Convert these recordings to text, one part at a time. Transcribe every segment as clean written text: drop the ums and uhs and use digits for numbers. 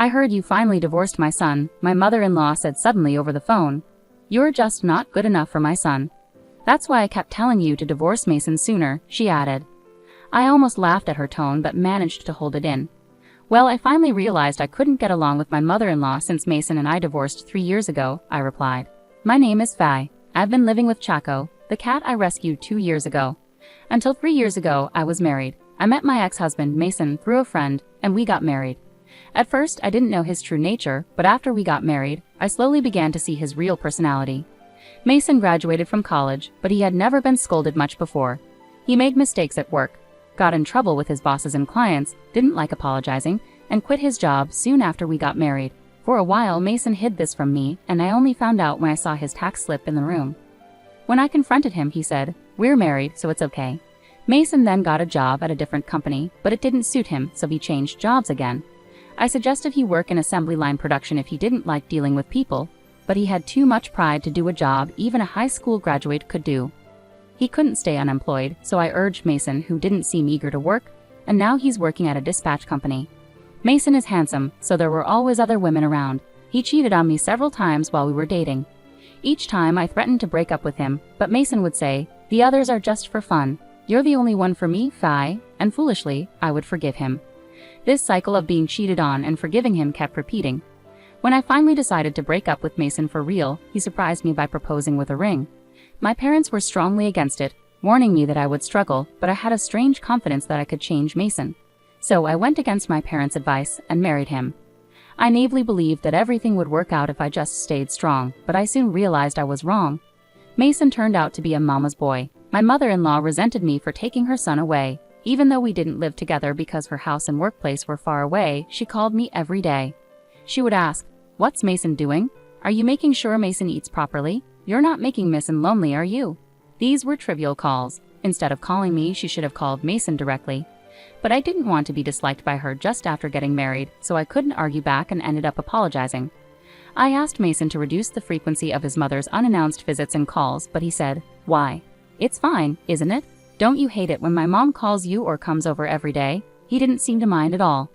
"I heard you finally divorced my son," my mother-in-law said suddenly over the phone. "You're just not good enough for my son. That's why I kept telling you to divorce Mason sooner," she added. I almost laughed at her tone but managed to hold it in. "Well, I finally realized I couldn't get along with my mother-in-law since Mason and I divorced 3 years ago," I replied. "My name is Faye. I've been living with Chaco, the cat I rescued 2 years ago. Until 3 years ago, I was married. I met my ex-husband, Mason, through a friend, and we got married. At first, I didn't know his true nature, but after we got married, I slowly began to see his real personality. Mason graduated from college, but he had never been scolded much before. He made mistakes at work, got in trouble with his bosses and clients, didn't like apologizing, and quit his job soon after we got married. For a while, Mason hid this from me, and I only found out when I saw his tax slip in the room. When I confronted him, he said, 'We're married, so it's okay.' Mason then got a job at a different company, but it didn't suit him, so he changed jobs again. I suggested he work in assembly line production if he didn't like dealing with people, but he had too much pride to do a job even a high school graduate could do. He couldn't stay unemployed, so I urged Mason, who didn't seem eager to work, and now he's working at a dispatch company. Mason is handsome, so there were always other women around. He cheated on me several times while we were dating. Each time I threatened to break up with him, but Mason would say, 'The others are just for fun. You're the only one for me, Faye,' and foolishly, I would forgive him. This cycle of being cheated on and forgiving him kept repeating. When I finally decided to break up with Mason for real, he surprised me by proposing with a ring. My parents were strongly against it, warning me that I would struggle, but I had a strange confidence that I could change Mason. So I went against my parents' advice and married him. I naively believed that everything would work out if I just stayed strong, but I soon realized I was wrong. Mason turned out to be a mama's boy. My mother-in-law resented me for taking her son away. Even though we didn't live together because her house and workplace were far away, she called me every day. She would ask, "What's Mason doing? Are you making sure Mason eats properly? You're not making Mason lonely, are you?" These were trivial calls. Instead of calling me, she should have called Mason directly. But I didn't want to be disliked by her just after getting married, so I couldn't argue back and ended up apologizing. I asked Mason to reduce the frequency of his mother's unannounced visits and calls, but he said, "Why? It's fine, isn't it? Don't you hate it when my mom calls you or comes over every day?" He didn't seem to mind at all.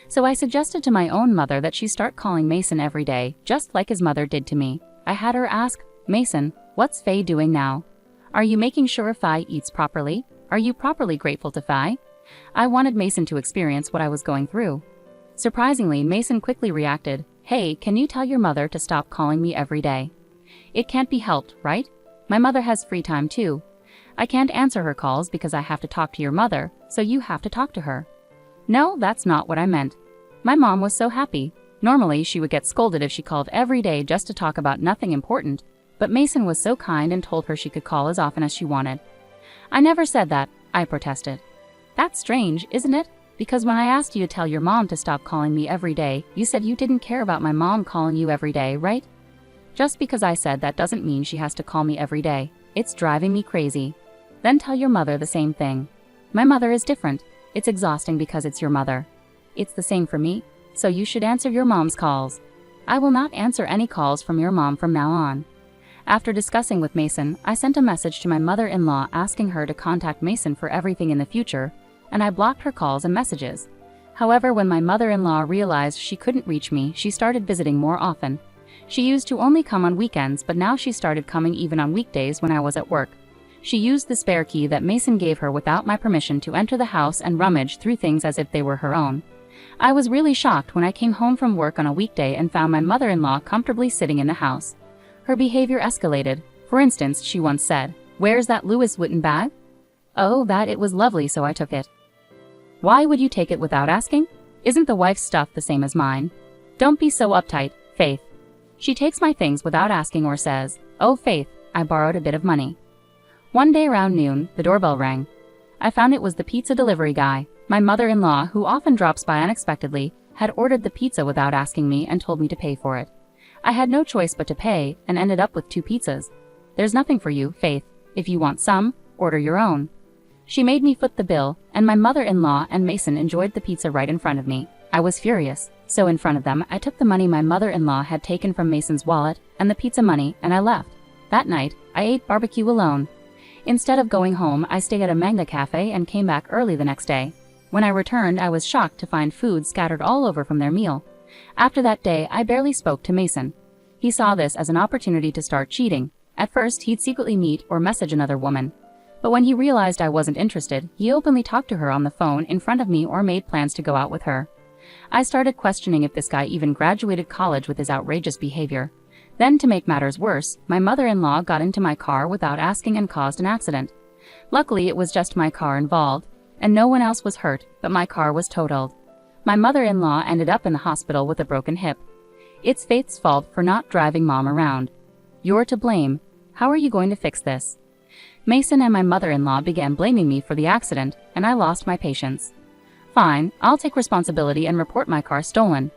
So I suggested to my own mother that she start calling Mason every day, just like his mother did to me. I had her ask, "Mason, what's Faye doing now? Are you making sure Faye eats properly? Are you properly grateful to Faye?" I wanted Mason to experience what I was going through. Surprisingly, Mason quickly reacted, "Hey, can you tell your mother to stop calling me every day? It can't be helped, right? My mother has free time too. I can't answer her calls because I have to talk to your mother, so you have to talk to her." No, that's not what I meant. My mom was so happy. Normally, she would get scolded if she called every day just to talk about nothing important, but Mason was so kind and told her she could call as often as she wanted. "I never said that," I protested. "That's strange, isn't it? Because when I asked you to tell your mom to stop calling me every day, you said you didn't care about my mom calling you every day, right?" "Just because I said that doesn't mean she has to call me every day. It's driving me crazy." "Then tell your mother the same thing." "My mother is different. It's exhausting because it's your mother." "It's the same for me, so you should answer your mom's calls." "I will not answer any calls from your mom from now on." After discussing with Mason, I sent a message to my mother-in-law asking her to contact Mason for everything in the future, and I blocked her calls and messages. However, when my mother-in-law realized she couldn't reach me, she started visiting more often. She used to only come on weekends, but now she started coming even on weekdays when I was at work. She used the spare key that Mason gave her without my permission to enter the house and rummage through things as if they were her own. I was really shocked when I came home from work on a weekday and found my mother-in-law comfortably sitting in the house. Her behavior escalated. For instance, she once said, "Where's that Louis Vuitton bag?" "Oh, that it was lovely, so I took it." "Why would you take it without asking? Isn't the wife's stuff the same as mine?" "Don't be so uptight, Faith." She takes my things without asking or says, "Oh, Faith, I borrowed a bit of money." One day around noon, the doorbell rang. I found it was the pizza delivery guy. My mother-in-law, who often drops by unexpectedly, had ordered the pizza without asking me and told me to pay for it. I had no choice but to pay and ended up with 2 pizzas. "There's nothing for you, Faith. If you want some, order your own." She made me foot the bill, and my mother-in-law and Mason enjoyed the pizza right in front of me. I was furious, so in front of them, I took the money my mother-in-law had taken from Mason's wallet and the pizza money, and I left. That night, I ate barbecue alone. Instead of going home, I stayed at a manga cafe and came back early the next day. When I returned, I was shocked to find food scattered all over from their meal. After that day, I barely spoke to Mason. He saw this as an opportunity to start cheating. At first, he'd secretly meet or message another woman. But when he realized I wasn't interested, he openly talked to her on the phone in front of me or made plans to go out with her. I started questioning if this guy even graduated college with his outrageous behavior. Then, to make matters worse, my mother-in-law got into my car without asking and caused an accident. Luckily, it was just my car involved, and no one else was hurt, but my car was totaled. My mother-in-law ended up in the hospital with a broken hip. It's Faith's fault for not driving Mom around. You're to blame. How are you going to fix this? Mason and my mother-in-law began blaming me for the accident, and I lost my patience. Fine, I'll take responsibility and report my car stolen.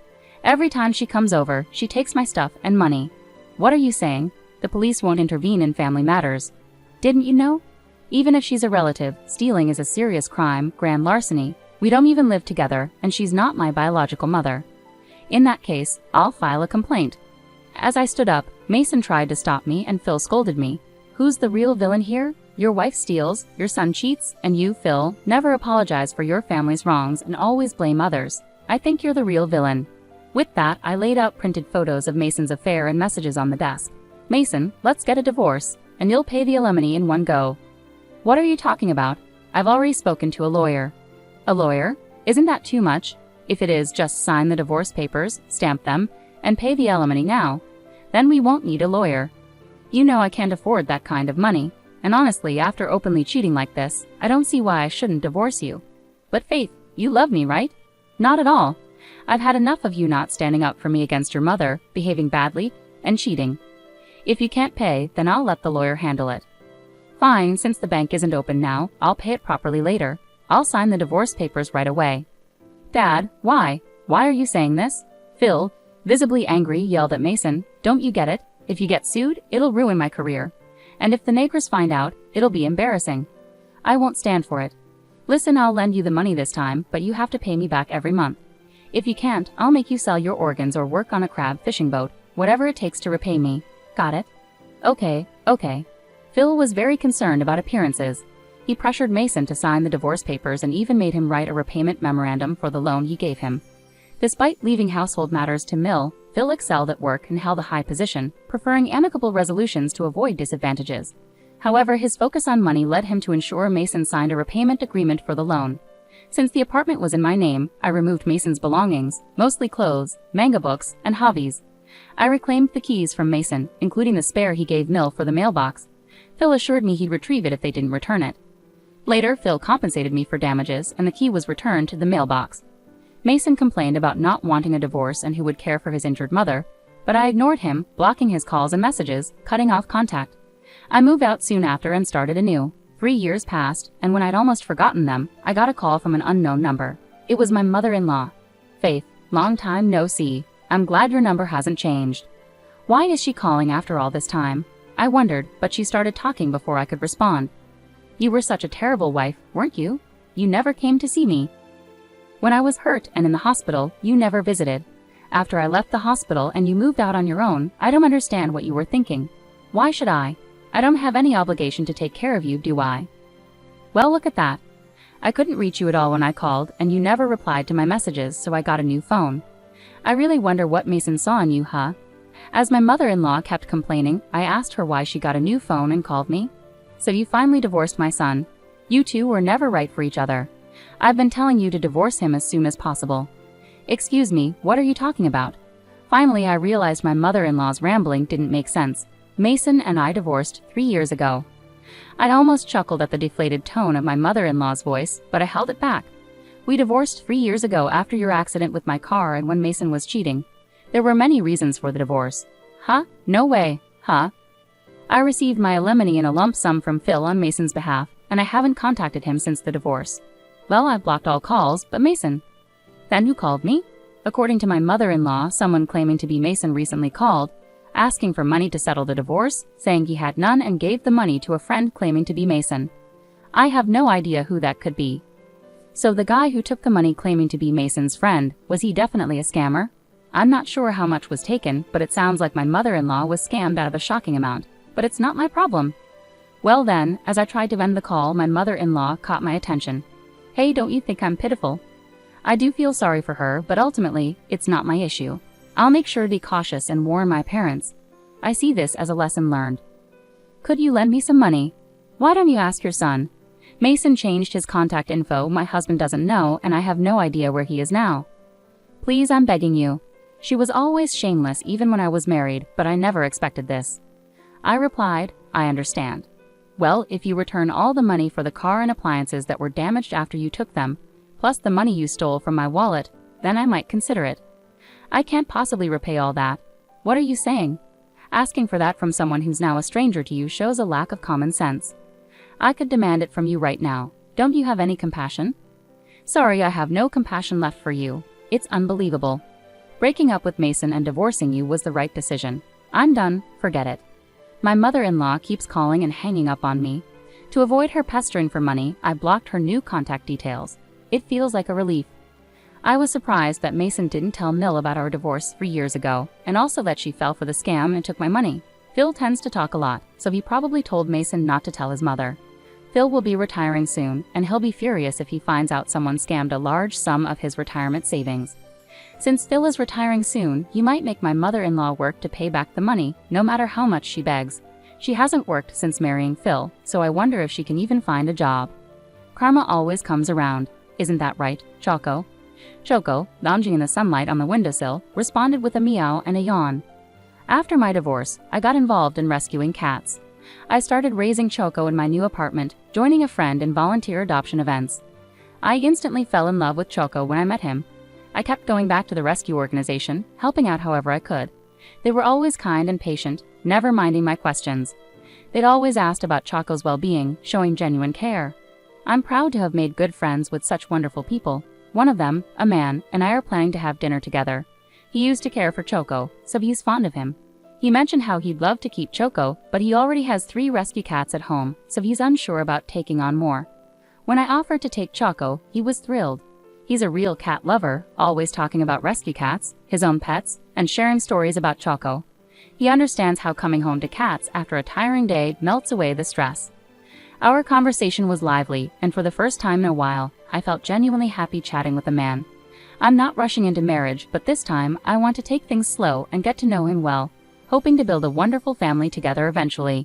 Every time she comes over, she takes my stuff and money. What are you saying? The police won't intervene in family matters. Didn't you know? Even if she's a relative, stealing is a serious crime, grand larceny. We don't even live together, and she's not my biological mother. In that case, I'll file a complaint. As I stood up, Mason tried to stop me and Phil scolded me. Who's the real villain here? Your wife steals, your son cheats, and you, Phil, never apologize for your family's wrongs and always blame others. I think you're the real villain. With that, I laid out printed photos of Mason's affair and messages on the desk. Mason, let's get a divorce, and you'll pay the alimony in one go. What are you talking about? I've already spoken to a lawyer. A lawyer? Isn't that too much? If it is, just sign the divorce papers, stamp them, and pay the alimony now. Then we won't need a lawyer. You know I can't afford that kind of money, and honestly, after openly cheating like this, I don't see why I shouldn't divorce you. But Faith, you love me, right? Not at all. I've had enough of you not standing up for me against your mother, behaving badly, and cheating. If you can't pay, then I'll let the lawyer handle it. Fine, since the bank isn't open now, I'll pay it properly later. I'll sign the divorce papers right away. Dad, why? Why are you saying this? Phil, visibly angry, yelled at Mason. Don't you get it? If you get sued, it'll ruin my career. And if the neighbors find out, it'll be embarrassing. I won't stand for it. Listen, I'll lend you the money this time, but you have to pay me back every month. If you can't, I'll make you sell your organs or work on a crab fishing boat, whatever it takes to repay me. Got it? Okay. Phil was very concerned about appearances. He pressured Mason to sign the divorce papers and even made him write a repayment memorandum for the loan he gave him. Despite leaving household matters to Mill, Phil excelled at work and held a high position, preferring amicable resolutions to avoid disadvantages. However, his focus on money led him to ensure Mason signed a repayment agreement for the loan. Since the apartment was in my name, I removed Mason's belongings, mostly clothes, manga books, and hobbies. I reclaimed the keys from Mason, including the spare he gave Mill for the mailbox. Phil assured me he'd retrieve it if they didn't return it. Later, Phil compensated me for damages, and the key was returned to the mailbox. Mason complained about not wanting a divorce and who would care for his injured mother, but I ignored him, blocking his calls and messages, cutting off contact. I moved out soon after and started anew. 3 years passed, and when I'd almost forgotten them, I got a call from an unknown number. It was my mother-in-law. Faith, long time no see. I'm glad your number hasn't changed. Why is she calling after all this time? I wondered, but she started talking before I could respond. You were such a terrible wife, weren't you? You never came to see me. When I was hurt and in the hospital, you never visited. After I left the hospital and you moved out on your own, I don't understand what you were thinking. Why should I? I don't have any obligation to take care of you, do I? Well, look at that. I couldn't reach you at all when I called, and you never replied to my messages, so I got a new phone. I really wonder what Mason saw in you, huh? As my mother-in-law kept complaining, I asked her why she got a new phone and called me. So you finally divorced my son. You two were never right for each other. I've been telling you to divorce him as soon as possible. Excuse me, what are you talking about? Finally, I realized my mother-in-law's rambling didn't make sense. Mason and I divorced 3 years ago. I'd almost chuckled at the deflated tone of my mother-in-law's voice, but I held it back. We divorced 3 years ago after your accident with my car and when Mason was cheating. There were many reasons for the divorce. Huh? No way. Huh? I received my alimony in a lump sum from Phil on Mason's behalf, and I haven't contacted him since the divorce. Well, I've blocked all calls, but Mason. Then who called me? According to my mother-in-law, someone claiming to be Mason recently called, asking for money to settle the divorce, saying he had none and gave the money to a friend claiming to be Mason. I have no idea who that could be. So the guy who took the money claiming to be Mason's friend, was he definitely a scammer? I'm not sure how much was taken, but it sounds like my mother-in-law was scammed out of a shocking amount. But it's not my problem. Well then, as I tried to end the call, my mother-in-law caught my attention. Hey, don't you think I'm pitiful? I do feel sorry for her, but ultimately, it's not my issue. I'll make sure to be cautious and warn my parents. I see this as a lesson learned. Could you lend me some money? Why don't you ask your son? Mason changed his contact info. My husband doesn't know, and I have no idea where he is now. Please, I'm begging you. She was always shameless even when I was married, but I never expected this. I replied, I understand. Well, if you return all the money for the car and appliances that were damaged after you took them, plus the money you stole from my wallet, then I might consider it. I can't possibly repay all that. What are you saying? Asking for that from someone who's now a stranger to you shows a lack of common sense. I could demand it from you right now. Don't you have any compassion? Sorry, I have no compassion left for you. It's unbelievable. Breaking up with Mason and divorcing you was the right decision. I'm done, forget it. My mother-in-law keeps calling and hanging up on me. To avoid her pestering for money, I blocked her new contact details. It feels like a relief. I was surprised that Mason didn't tell Mill about our divorce 3 years ago, and also that she fell for the scam and took my money. Phil tends to talk a lot, so he probably told Mason not to tell his mother. Phil will be retiring soon, and he'll be furious if he finds out someone scammed a large sum of his retirement savings. Since Phil is retiring soon, he might make my mother-in-law work to pay back the money, no matter how much she begs. She hasn't worked since marrying Phil, so I wonder if she can even find a job. Karma always comes around. Isn't that right, Choco? Choco, lounging in the sunlight on the windowsill, responded with a meow and a yawn. After my divorce, I got involved in rescuing cats. I started raising Choco in my new apartment, joining a friend in volunteer adoption events. I instantly fell in love with Choco when I met him. I kept going back to the rescue organization, helping out however I could. They were always kind and patient, never minding my questions. They'd always asked about Choco's well-being, showing genuine care. I'm proud to have made good friends with such wonderful people. One of them, a man, and I are planning to have dinner together. He used to care for Choco, so he's fond of him. He mentioned how he'd love to keep Choco, but he already has 3 rescue cats at home, so he's unsure about taking on more. When I offered to take Choco, he was thrilled. He's a real cat lover, always talking about rescue cats, his own pets, and sharing stories about Choco. He understands how coming home to cats after a tiring day melts away the stress. Our conversation was lively, and for the first time in a while, I felt genuinely happy chatting with a man. I'm not rushing into marriage, but this time I want to take things slow and get to know him well, hoping to build a wonderful family together eventually.